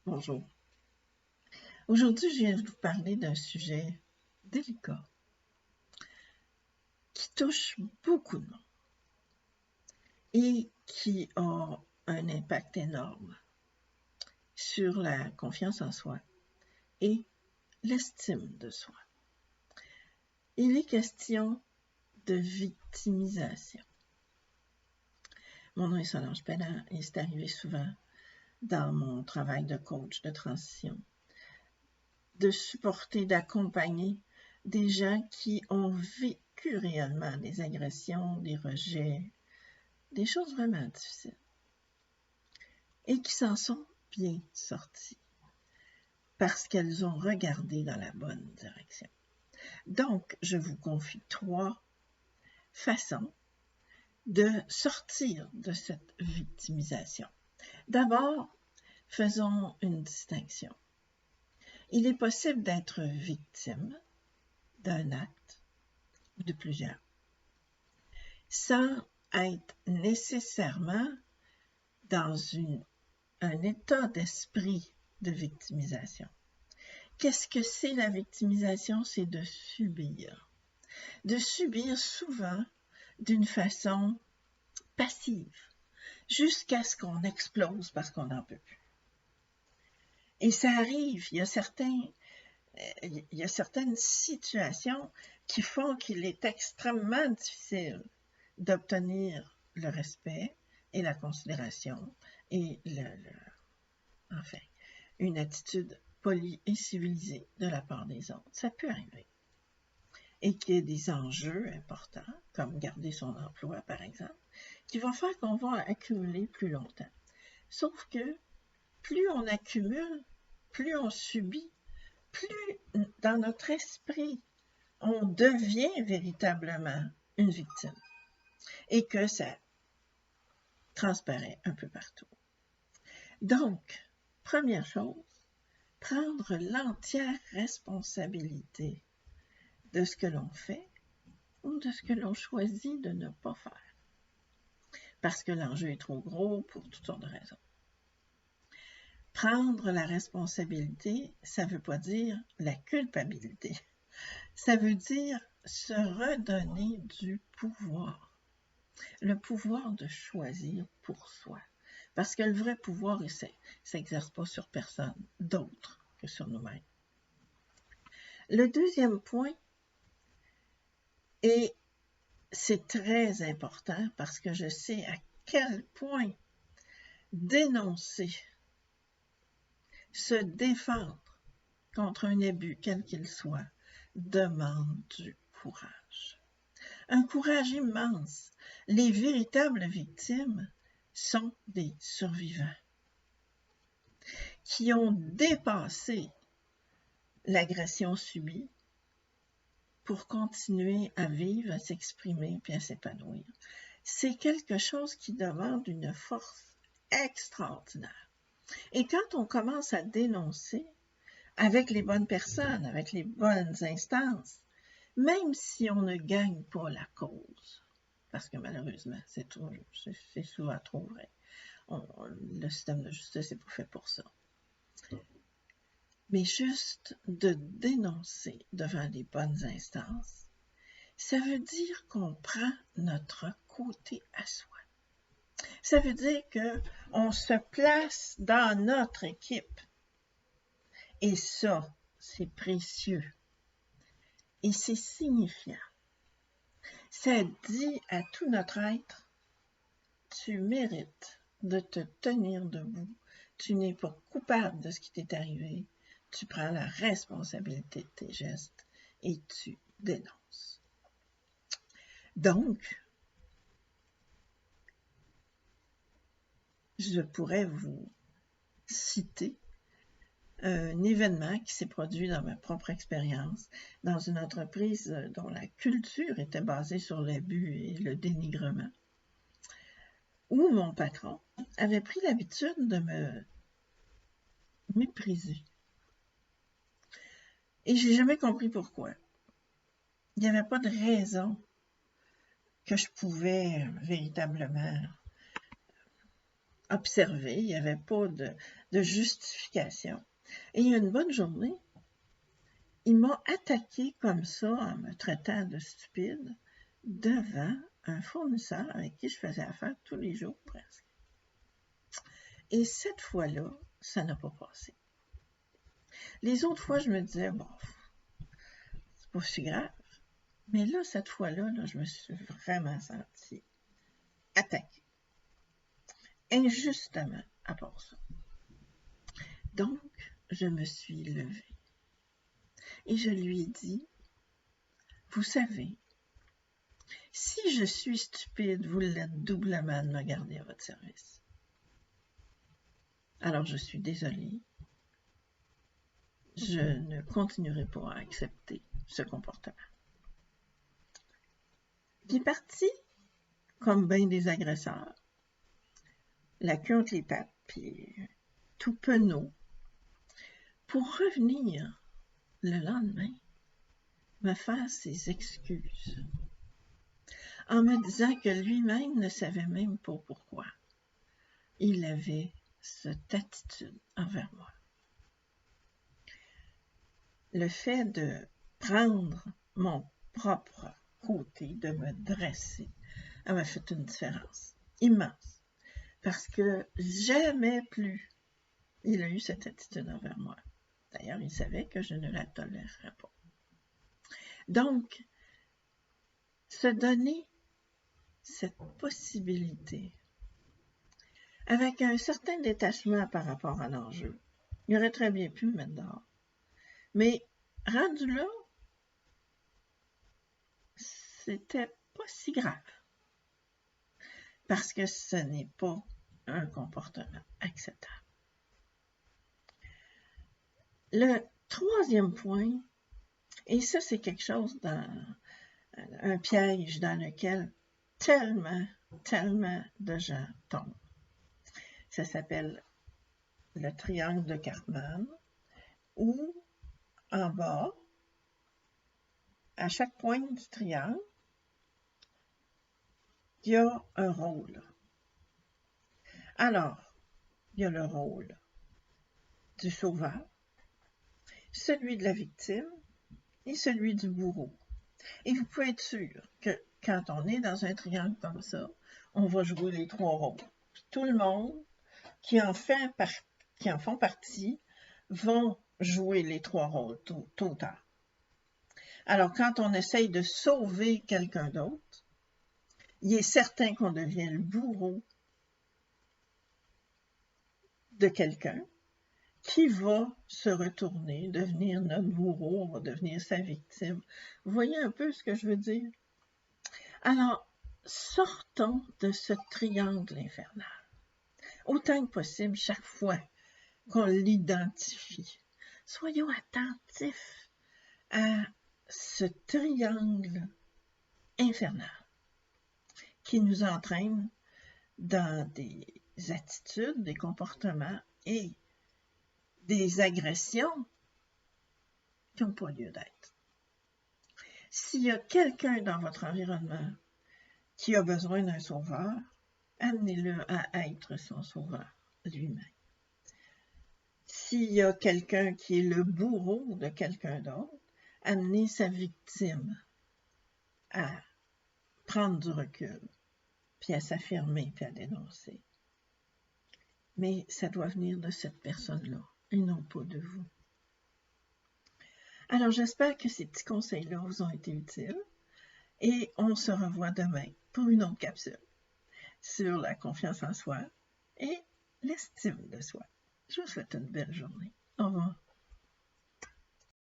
Bonjour. Aujourd'hui, je viens de vous parler d'un sujet délicat qui touche beaucoup de monde et qui a un impact énorme sur la confiance en soi et l'estime de soi. Il est question de victimisation. Mon nom est Solange Pelland et c'est arrivé souvent dans mon travail de coach de transition de supporter, d'accompagner des gens qui ont vécu réellement des agressions, des rejets, des choses vraiment difficiles et qui s'en sont bien sortis parce qu'elles ont regardé dans la bonne direction. Donc, je vous confie 3 façons de sortir de cette victimisation. D'abord, faisons une distinction. Il est possible d'être victime d'un acte ou de plusieurs, sans être nécessairement dans un état d'esprit de victimisation. Qu'est-ce que c'est la victimisation? C'est de subir. De subir souvent d'une façon passive, jusqu'à ce qu'on explose parce qu'on n'en peut plus. Et ça arrive, il y a certaines situations qui font qu'il est extrêmement difficile d'obtenir le respect et la considération et enfin, une attitude polie et civilisée de la part des autres. Ça peut arriver. Et qu'il y ait des enjeux importants, comme garder son emploi, par exemple, qui vont faire qu'on va accumuler plus longtemps. Sauf que plus on accumule, plus on subit, plus dans notre esprit, on devient véritablement une victime et que ça transparaît un peu partout. Donc, première chose, prendre l'entière responsabilité de ce que l'on fait ou de ce que l'on choisit de ne pas faire, parce que l'enjeu est trop gros pour toutes sortes de raisons. Prendre la responsabilité, ça ne veut pas dire la culpabilité. Ça veut dire se redonner du pouvoir. Le pouvoir de choisir pour soi. Parce que le vrai pouvoir, ça n'exerce pas sur personne d'autre que sur nous-mêmes. Le deuxième point, et c'est très important parce que je sais à quel point dénoncer, se défendre contre un abus, quel qu'il soit, demande du courage. Un courage immense. Les véritables victimes sont des survivants qui ont dépassé l'agression subie pour continuer à vivre, à s'exprimer puis à s'épanouir. C'est quelque chose qui demande une force extraordinaire. Et quand on commence à dénoncer avec les bonnes personnes, avec les bonnes instances, même si on ne gagne pas la cause, parce que malheureusement, c'est souvent trop vrai. Le système de justice n'est pas fait pour ça. Mais juste de dénoncer devant les bonnes instances, ça veut dire qu'on prend notre côté à soi. Ça veut dire qu'on se place dans notre équipe. Et ça, c'est précieux. Et c'est signifiant. Ça dit à tout notre être, tu mérites de te tenir debout. Tu n'es pas coupable de ce qui t'est arrivé. Tu prends la responsabilité de tes gestes et tu dénonces. Donc, je pourrais vous citer un événement qui s'est produit dans ma propre expérience, dans une entreprise dont la culture était basée sur l'abus et le dénigrement, où mon patron avait pris l'habitude de me mépriser. Et j'ai jamais compris pourquoi. Il n'y avait pas de raison que je pouvais véritablement observé, il n'y avait pas de justification. Et il y a une bonne journée, il m'a attaqué comme ça, en me traitant de stupide, devant un fournisseur avec qui je faisais affaire tous les jours presque. Et cette fois-là, ça n'a pas passé. Les autres fois, je me disais, bon, c'est pas si grave. Mais là, cette fois-là, je me suis vraiment sentie attaquée. Injustement, à part ça. Donc, je me suis levée. Et je lui ai dit, vous savez, si je suis stupide, vous l'êtes doublement de me garder à votre service. Alors, je suis désolée. Je ne continuerai pas à accepter ce comportement. Il est parti, comme bien des agresseurs, la queue entre les pattes, puis tout penaud, pour revenir le lendemain, me faire ses excuses, en me disant que lui-même ne savait même pas pourquoi il avait cette attitude envers moi. Le fait de prendre mon propre côté, de me dresser, ça m'a fait une différence immense. Parce que jamais plus il a eu cette attitude envers moi. D'ailleurs, il savait que je ne la tolérerais pas. Donc, se donner cette possibilité, avec un certain détachement par rapport à l'enjeu, il aurait très bien pu me mettre dehors. Mais rendu là, c'était pas si grave. Parce que ce n'est pas un comportement acceptable. Le troisième point, et ça c'est quelque chose un piège dans lequel tellement de gens tombent. Ça s'appelle le triangle de Karpman, où en bas, à chaque pointe du triangle, il y a un rôle. Alors, il y a le rôle du sauveur, celui de la victime et celui du bourreau. Et vous pouvez être sûr que quand on est dans un triangle comme ça, on va jouer les trois rôles. Puis tout le monde qui en font partie vont jouer les trois rôles tôt ou tard. Alors, quand on essaye de sauver quelqu'un d'autre, il est certain qu'on devient le bourreau de quelqu'un qui va se retourner, devenir notre bourreau, on va devenir sa victime. Vous voyez un peu ce que je veux dire? Alors, sortons de ce triangle infernal. Autant que possible, chaque fois qu'on l'identifie, soyons attentifs à ce triangle infernal qui nous entraîne dans des attitudes, des comportements et des agressions qui n'ont pas lieu d'être. S'il y a quelqu'un dans votre environnement qui a besoin d'un sauveur, amenez-le à être son sauveur lui-même. S'il y a quelqu'un qui est le bourreau de quelqu'un d'autre, amenez sa victime à prendre du recul, puis à s'affirmer, puis à dénoncer. Mais ça doit venir de cette personne-là, et non pas de vous. Alors, j'espère que ces petits conseils-là vous ont été utiles, et on se revoit demain pour une autre capsule sur la confiance en soi et l'estime de soi. Je vous souhaite une belle journée. Au revoir.